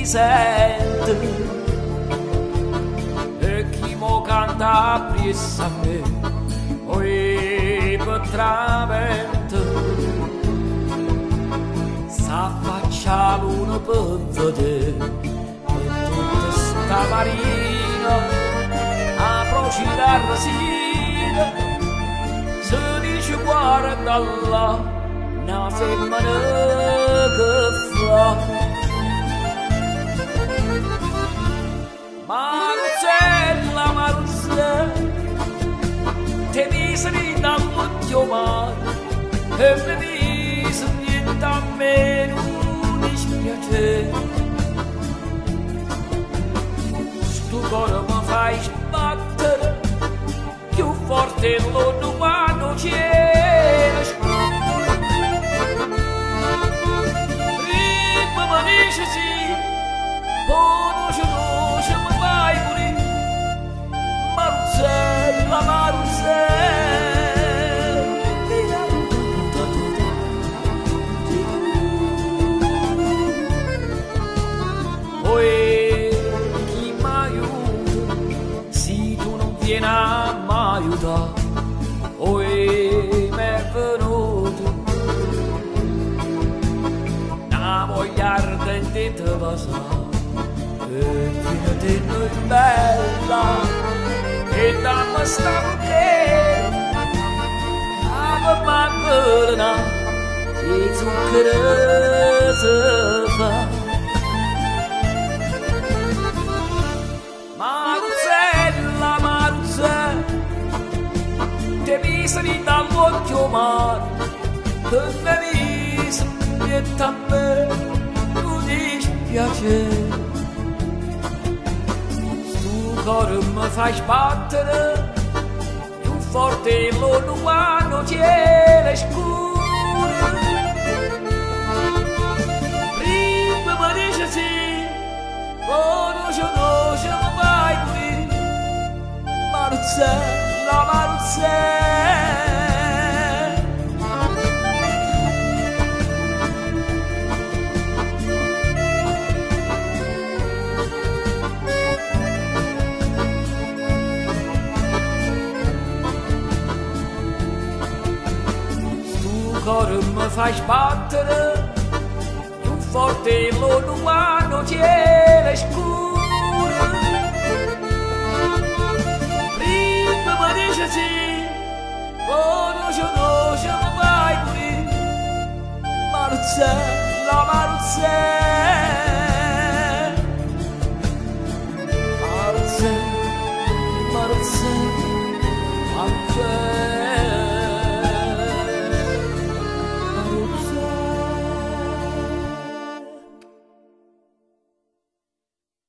sente e chi mo canta presso a me oi potravente s'affaccia l'uno per vedere per tutta sta marina a procida resina se dice guarda là una femmina che fa Maruzzella, Maruzzella, te miseri dall'occhio mare e mi mise niente a me non dispiacere. Sto cuore mi fai sbattere più forte lo quando c'era scuro. Ritmo mi dice sì, conosce mi vai pure Maruzzella, Maruzzella Oi, chi m'aiuta se tu non vieni a m'aiutare Oi, m'è venuto una voglia ardente di passare e fino a te noi bella e dammi stanche ave magna e zucchero si fa Maruzzella, Maruzzella te miseri dall'occhio mare che mi mise niente a me non dispiacere cuore mi fai sbattere più forte lo quando c'era scuro prima mi dice sì conosce mi vai qui Maruzzella, Maruzzella cuore mi fai sbattere più forte lo quando c'era scuro prima mi dice sì conosce mi vai pure Maruzzella, Maruzzella